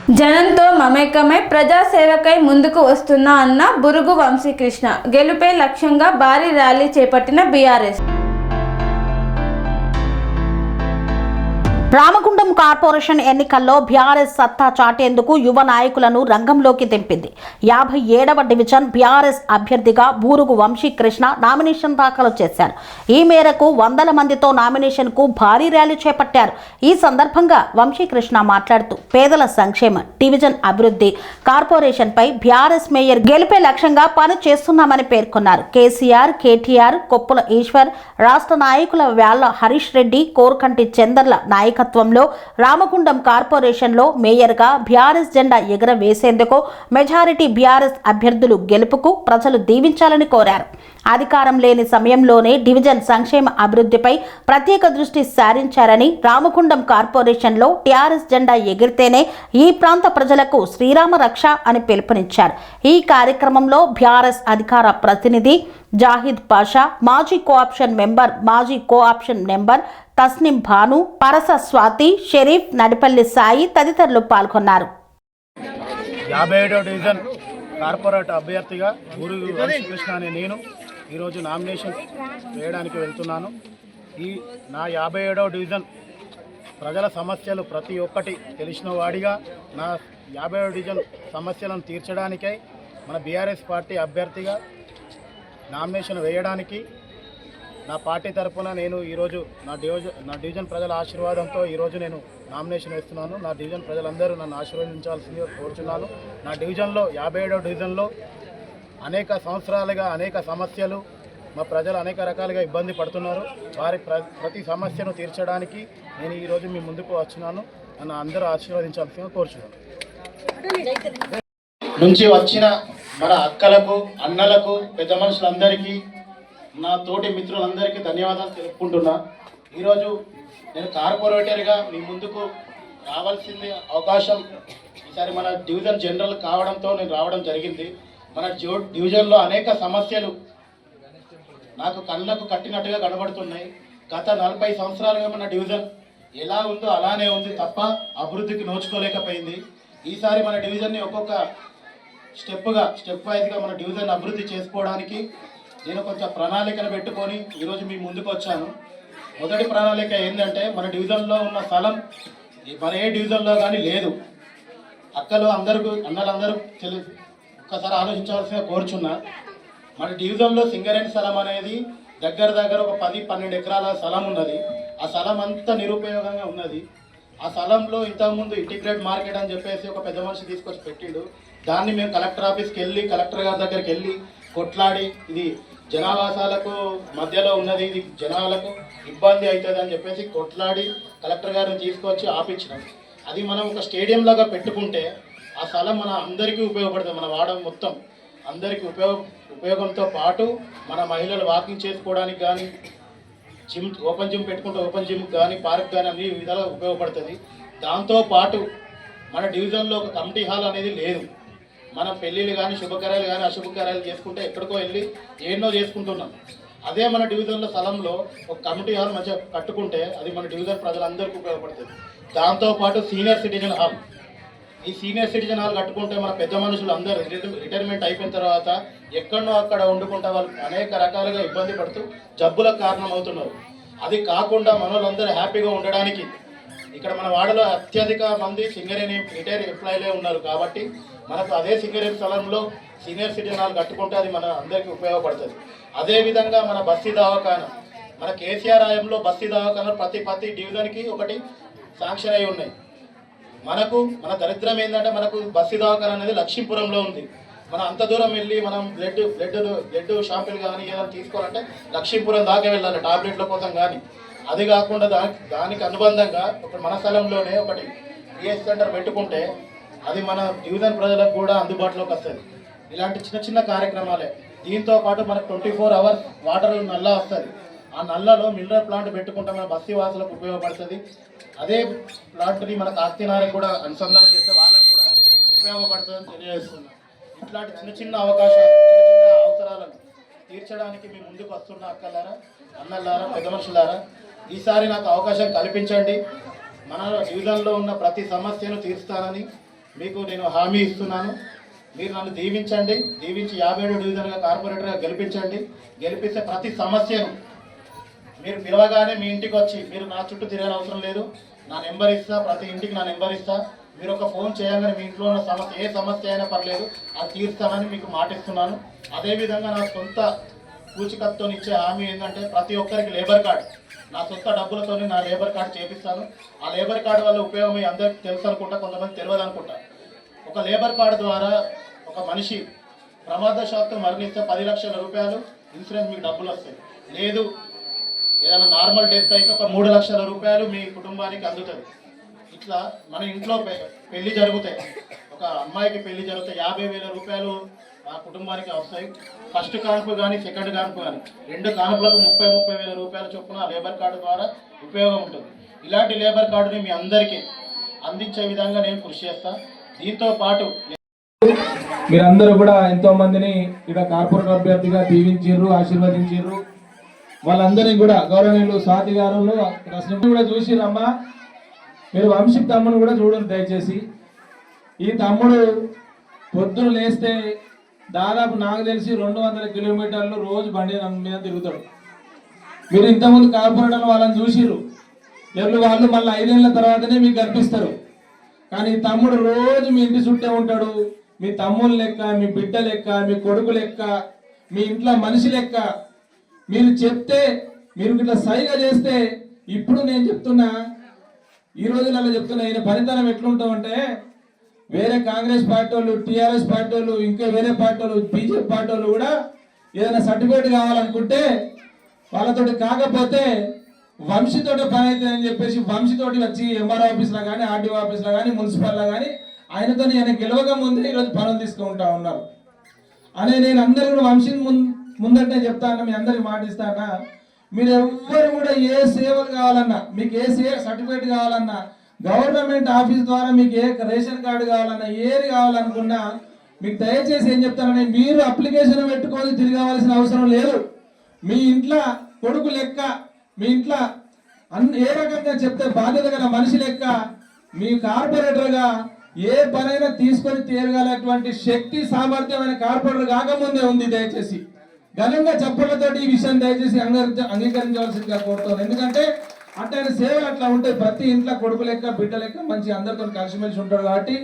జనంతో మమేకమై ప్రజాసేవకై ముందుకు వస్తున్నా అన్న బురుగు వంశీకృష్ణ. గెలుపే లక్ష్యంగా భారీ ర్యాలీ చేపట్టిన బీఆర్ఎస్. రామగుండం కార్పొరేషన్ ఎన్నికల్లో బీఆర్ఎస్ సత్తా చాటేందుకు యువ నాయకులను రంగంలోకి దింపింది. 57వ డివిజన్ బీఆర్ఎస్ అభ్యర్థిగా బూరుగు వంశీకృష్ణ నామినేషన్ దాఖలు చేశారు. ఈ మేరకు వందల మందితో నామినేషన్కు భారీ ర్యాలీ చేపట్టారు. ఈ సందర్భంగా వంశీకృష్ణ మాట్లాడుతూ పేదల సంక్షేమ, డివిజన్ అభివృద్ధి, కార్పొరేషన్పై బీఆర్ఎస్ మేయర్ గెలిపే లక్ష్యంగా పని చేస్తున్నామని పేర్కొన్నారు. కేసీఆర్, కేటీఆర్, కొప్పుల ఈశ్వర్, రాష్ట్ర నాయకుల వ్యాళ్ల హరీష్ రెడ్డి, కోరకంటి చందర్ల నాయకత్వంలో రామగుండం కార్పొరేషన్లో మేయర్గా బీఆర్ఎస్ జెండా ఎగరవేసేందుకు మెజారిటీ బీఆర్ఎస్ అభ్యర్థులు గెలుపుకు ప్రజలు దీవించాలని కోరారు. అధికారం లేని సమయంలోనే డివిజన్ సంక్షేమ అభివృద్ధిపై ప్రత్యేక దృష్టి సారించారని, రామగుండం కార్పొరేషన్లో టీఆర్ఎస్ జెండా ఎగిరితేనే ఈ ప్రాంత ప్రజలకు శ్రీరామ రక్ష అని పిలుపునిచ్చారు. ఈ కార్యక్రమంలో బీఆర్ఎస్ అధికార ప్రతినిధి జాహిద్ పాషా, మాజీ కోఆప్షన్ మెంబర్ తస్నిం భాను, పరస స్వాతి, షరీఫ్, నడిపల్లి సాయి తదితరులు పాల్గొన్నారు. 57వ డివిజన్ కార్పొరేట్ అభ్యర్థిగా బూరుగు వంశీకృష్ణ అనే నేను ఈరోజు నామినేషన్ వేయడానికి వెళ్తున్నాను. నా 57వ డివిజన్ ప్రజల సమస్యలు ప్రతి ఒక్కటి తెలిసిన వాడిగా నా 57వ డివిజన్ సమస్యలను తీర్చడానికై మన బీఆర్ఎస్ పార్టీ అభ్యర్థిగా నామినేషన్ వేయడానికి నా పార్టీ తరఫున నేను ఈరోజు నా డివిజన్ ప్రజల ఆశీర్వాదంతో ఈరోజు నేను నామినేషన్ వేస్తున్నాను. నా డివిజన్ ప్రజలందరూ నన్ను ఆశీర్వదించాల్సిందిగా కోరుచున్నాను. నా డివిజన్లో 57వ డివిజన్లో అనేక సంవత్సరాలుగా అనేక సమస్యలు, మా ప్రజలు అనేక రకాలుగా ఇబ్బంది పడుతున్నారు. వారి ప్రతి సమస్యను తీర్చడానికి నేను ఈరోజు మీ ముందుకు వచ్చినాను. నన్ను అందరూ ఆశీర్వదించాల్సిందిగా కోరుచున్నాను. నుంచి వచ్చిన మన అక్కలకు, అన్నలకు, పెద్ద మనుషులందరికీ, నా తోటి మిత్రులందరికీ ధన్యవాదాలు తెలుపుకుంటున్నా. ఈరోజు నేను కార్పొరేటర్గా మీ ముందుకు రావాల్సింది అవకాశం ఈసారి మన డివిజన్ జనరల్ కావడంతో నేను రావడం జరిగింది. మన డివిజన్లో అనేక సమస్యలు నాకు కళ్ళకు కట్టినట్టుగా కనబడుతున్నాయి. గత 40 సంవత్సరాలుగా మన డివిజన్ ఎలా ఉందో అలానే ఉంది తప్ప అభివృద్ధికి నోచుకోలేకపోయింది. ఈసారి మన డివిజన్ని ఒక్కొక్క స్టెప్ వైజ్గా మన డివిజన్ అభివృద్ధి చేసుకోవడానికి నేను కొంచెం ప్రణాళికను పెట్టుకొని ఈరోజు మీ ముందుకు వచ్చాను. మొదటి ప్రణాళిక ఏంటంటే, మన డివిజన్లో ఉన్న స్థలం మన ఏ డివిజన్లో కానీ లేదు. అన్నలందరూ ఒక్కసారి ఆలోచించాల్సిన కోరుచున్నా. మన డివిజన్లో సింగరేణి స్థలం అనేది దగ్గర ఒక 10-12 ఎకరాల స్థలం ఉన్నది. ఆ స్థలం అంతా నిరుపయోగంగా ఉన్నది. ఆ స్థలంలో ఇంతకుముందు ఇంటిగ్రేట్ మార్కెట్ అని చెప్పేసి ఒక పెద్ద మనిషి తీసుకొచ్చి పెట్టిండు. దాన్ని మేము కలెక్టర్ ఆఫీస్కి వెళ్ళి, కలెక్టర్ గారి దగ్గరికి వెళ్ళి కొట్లాడి, ఇది జనావాసాలకు మధ్యలో ఉన్నది, ఇది జనాలకు ఇబ్బంది అవుతుంది అని చెప్పేసి కొట్లాడి కలెక్టర్ గారిని తీసుకొచ్చి ఆపించినాం. అది మనం ఒక స్టేడియం లాగా పెట్టుకుంటే ఆ స్థలం మన అందరికీ ఉపయోగపడుతుంది. మన వాడ మొత్తం అందరికీ ఉపయోగంతో పాటు మన మహిళలు వాకింగ్ చేసుకోవడానికి కానీ, ఓపెన్ జిమ్ పెట్టుకుంటే ఓపెన్ జిమ్ కానీ, పార్క్ కానీ అన్ని విధాలుగా ఉపయోగపడుతుంది. దాంతోపాటు మన డివిజన్లో ఒక కమిటీ హాల్ అనేది లేదు. మనం పెళ్ళిళ్ళు కానీ, శుభకార్యాలు కానీ, అశుభకార్యాలు చేసుకుంటే ఎక్కడికో వెళ్ళి ఎన్నో చేసుకుంటున్నాం. అదే మన డివిజన్లో స్థలంలో ఒక కమిటీ హాల్ మంచిగా కట్టుకుంటే అది మన డివిజన్ ప్రజలందరికీ ఉపయోగపడుతుంది. దాంతోపాటు సీనియర్ సిటిజన్ హాల్, ఈ సీనియర్ సిటిజన్ హాల్ కట్టుకుంటే మన పెద్ద మనుషులు అందరూ రిటైర్మెంట్ అయిపోయిన తర్వాత ఎక్కడనో అక్కడ వండుకుంటే వాళ్ళు అనేక రకాలుగా ఇబ్బంది పడుతూ జబ్బులకు కారణమవుతున్నారు. అది కాకుండా మనోళ్ళందరూ హ్యాపీగా ఉండడానికి ఇక్కడ మన వాడలో అత్యధిక మంది సింగరేణి రిటైర్ ఎంప్లాయీలే ఉన్నారు. కాబట్టి మనకు అదే సింగరేణి స్థలంలో సీనియర్ సిటిజన్ హాల్ కట్టుకుంటే అది మన అందరికీ ఉపయోగపడుతుంది. అదేవిధంగా మన బస్తీ దవాఖానా, మన కేసీఆర్ హయాంలో బస్తీ దవాఖానా ప్రతి డివిజన్కి ఒకటి శాంక్షన్ అయి ఉన్నాయి. మన దరిద్రం ఏంటంటే, మనకు బస్తీ దవాఖానా అనేది లక్ష్మీపురంలో ఉంది. మనం అంత దూరం వెళ్ళి మనం బ్లడ్ షాంపులు కానీ ఏదైనా తీసుకోవాలంటే లక్ష్మీపురం దాకా వెళ్ళాలి టాబ్లెట్ల కోసం కానీ. అది కాకుండా దానికి అనుబంధంగా మన స్థలంలోనే ఒకటి పిఎస్ సెంటర్ పెట్టుకుంటే అది మన డివిజన్ ప్రజలకు కూడా అందుబాటులోకి వస్తుంది. ఇలాంటి చిన్న కార్యక్రమాలే. దీంతో పాటు మనకు 24 hours వాటర్ నల్లా వస్తుంది. ఆ నల్లలో మినరల్ ప్లాంట్ పెట్టుకుంటే మన బస్తీ వాసులకు ఉపయోగపడుతుంది. అదే ప్లాంట్ని మన కాకినాడకి కూడా అనుసంధానం చేస్తే వాళ్ళకు కూడా ఉపయోగపడుతుందని తెలియజేస్తున్నాం. ఇట్లాంటి చిన్న అవసరాలను తీర్చడానికి మీ ముందుకు వస్తున్న అక్కలారా, అన్నలారా, పెద్ద మనుషులారా, ఈసారి నాకు అవకాశం కల్పించండి. మన డివిజన్లో ఉన్న ప్రతి సమస్యను తీరుస్తానని మీకు నేను హామీ ఇస్తున్నాను. మీరు నన్ను దీవించండి, దీవించి 57 డివిజన్గా కార్పొరేటర్గా గెలిపించండి. గెలిపిస్తే ప్రతి సమస్యను మీరు పిలవగానే మీ ఇంటికి వచ్చి, మీరు నా చుట్టూ తిరగని అవసరం లేదు, నా నెంబర్ ఇస్తా, ప్రతి ఇంటికి నా నెంబర్ ఇస్తా. మీరు ఒక ఫోన్ చేయగానే మీ ఇంట్లో ఉన్న సమస్య, ఏ సమస్య అయినా పర్లేదు, అది తీరుస్తానని మీకు మాటిస్తున్నాను. అదేవిధంగా నా సొంత పూచికత్తుతో ఇచ్చే హామీ ఏంటంటే ప్రతి ఒక్కరికి లేబర్ కార్డ్, నా సొంత డబ్బులతో నా లేబర్ కార్డు చేపిస్తాను. ఆ లేబర్ కార్డు వల్ల ఉపయోగం అందరికీ తెలుసు అనుకుంటా, కొంతమంది తెలియదు అనుకుంటా. ఒక లేబర్ కార్డు ద్వారా ఒక మనిషి ప్రమాదశాత్తు మరణిస్తే 10 లక్షల రూపాయలు ఇన్సూరెన్స్ మీకు డబ్బులు వస్తాయి. లేదు ఏదైనా నార్మల్ డెత్ అయితే ఒక 3 లక్షల రూపాయలు మీ కుటుంబానికి అందుతుంది. ఇట్లా మన ఇంట్లో పెళ్లి జరుగుతాయి, ఒక అమ్మాయికి పెళ్లి జరిగితే 50,000 రూపాయలు ఆ కుటుంబానికి వస్తాయి. ఫస్ట్ కాన్పు కానీ సెకండ్ కాన్పు కానీ 2 కాన్పులకు 30,000 రూపాయల చొప్పున లేబర్ కార్డు ద్వారా ఉపయోగం ఉంటుంది. ఇలాంటి లేబర్ కార్డుని మీ అందరికీ అందించే విధంగా నేను కృషి చేస్తాను. దీంతో పాటు మీరందరూ కూడా ఎంతో మందిని ఇక్కడ కార్పొరేట్ అభ్యర్థిగా దీవించారు, ఆశీర్వదించారు. వాళ్ళందరినీ కూడా గౌరవనీయులు స్వాతి గారు రసని కూడా చూసిరమ్మా. మీరు వంశీ తమ్ముడు కూడా చూడండి దయచేసి. ఈ తమ్ముడు పొద్దున లేస్తే దాదాపు నాకు తెలిసి 200 కిలోమీటర్లు రోజు బండి మీద తిరుగుతాడు. మీరు ఇంతకుముందు కార్పొరేటర్లు వాళ్ళని చూసిర్రు, వాళ్ళు మళ్ళీ 5 ఏళ్ళ తర్వాతనే మీకు కనిపిస్తారు. కానీ తమ్ముడు రోజు మీ ఇంటి చుట్టే ఉంటాడు. మీ తమ్ముడు లెక్క, మీ బిడ్డ లెక్క, మీ కొడుకు లెక్క, మీ ఇంట్లో మనిషి లెక్క. మీరు చెప్తే, మీరు ఇట్లా సైగా చేస్తే, ఇప్పుడు నేను చెప్తున్నా, ఈ రోజులలో చెప్తున్నా, ఈయన పనితనం ఎట్లుంటామంటే వేరే కాంగ్రెస్ పార్టీ వాళ్ళు, టీఆర్ఎస్ పార్టీ వాళ్ళు, ఇంకా వేరే పార్టీ వాళ్ళు, బీజేపీ పార్టీ వాళ్ళు కూడా ఏదైనా సర్టిఫికేట్ కావాలనుకుంటే వాళ్ళతోటి కాకపోతే వంశీతోటి పని అవుతుందని చెప్పేసి వంశీతోటి వచ్చి ఎంఆర్ఓ ఆఫీస్లో కానీ, ఆర్డీఓ ఆఫీస్లో కానీ, మున్సిపల్లో కానీ ఆయనతో ఆయన గెలవగా ముందే ఈరోజు పనులు తీసుకుంటా ఉన్నారు అనే నేను అందరు కూడా వంశీని ముందంటే చెప్తాను, మీ అందరికి మాటిస్తానా. మీరు ఎవ్వరు కూడా ఏ సేవలు కావాలన్నా, మీకు ఏ సర్టిఫికేట్ కావాలన్నా, గవర్నమెంట్ ఆఫీస్ ద్వారా మీకు ఏ రేషన్ కార్డు కావాలన్నా, ఏది కావాలనుకున్నా మీకు దయచేసి ఏం చెప్తానని, మీరు అప్లికేషన్ పెట్టుకొని తిరగవలసిన అవసరం లేదు. మీ ఇంట్లో కొడుకు లెక్క, మీ ఇంట్లో ఏ రకంగా చెప్తే బాధ్యత గల మనిషి లెక్క, మీ కార్పొరేటర్గా ఏ పనైనా తీసుకొని తీరగలటువంటి శక్తి సామర్థ్యమైన కార్పొరేటర్ కాకముందే ఉంది. దయచేసి ఘనంగా చెప్పలతోటి ఈ విషయం దయచేసి అంగీకరించవలసిందిగా కోరుతాను. ఎందుకంటే అంటే ఆయన సేవలు అట్లా ఉంటాయి. ప్రతి ఇంట్లో కొడుకు లెక్క, బిడ్డ లెక్క మంచి అందరితో కలిసిమెలిసి ఉంటాడు. కాబట్టి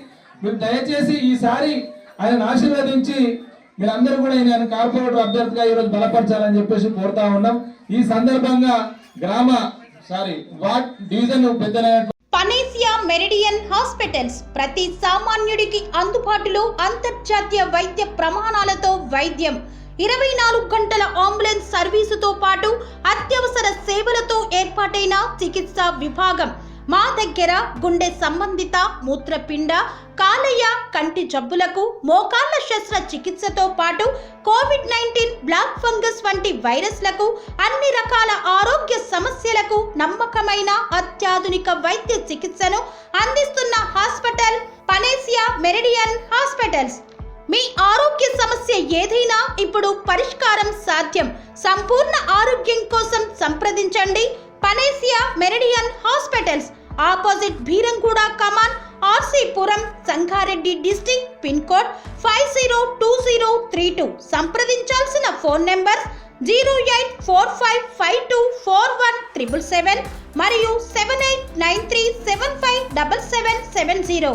మీరు దయచేసి ఈసారి ఆయన ఆశీర్వదించి మీరందరూ కూడా ఆయన కార్పొరేటర్ అభ్యర్థిగా ఈరోజు బలపరచాలని చెప్పేసి కోరుతా ఉన్నాం. ఈ సందర్భంగా వార్డ్ డివిజన్ పెద్దలైన పనేసియా మెరిడియన్ హాస్పిటల్స్ ప్రతి సామాన్యుడికి అందుబాటులో అంతర్జాతీయ వైద్య ప్రమాణాలతో వైద్యం, 24 గంటల అంబులెన్స్ సర్వీసుతో పాటు అత్యవసర సేవలతో ఏర్పాటైన చికిత్సా విభాగం. మా దగ్గర గుండె సంబంధిత, మూత్రపిండ, కాలేయ, కంటి జబ్బులకు, మోకాళ్ల శస్త్ర చికిత్సతో పాటు కోవిడ్-19, బ్లాక్ ఫంగస్ వంటి వైరస్లకు, అన్ని రకాల ఆరోగ్య సమస్యలకు నమ్మకమైన అత్యాధునిక వైద్య చికిత్సను అందిస్తున్న హాస్పిటల్ పనేసియా మెరిడియన్ హాస్పిటల్స్. మీ ఆరోగ్య సమస్య ఏదైనా ఇప్పుడు పరిష్కారం సాధ్యం. సంపూర్ణ ఆరోగ్యం కోసం సంప్రదించండి Panacea Meridian hospitals, opposite Bheeramguda Kaman, RC Puram, Sangareddy district, pin code 502032. సంప్రదించాల్సిన ఫోన్ నెంబర్ 0845524177 మరియు 7893757770.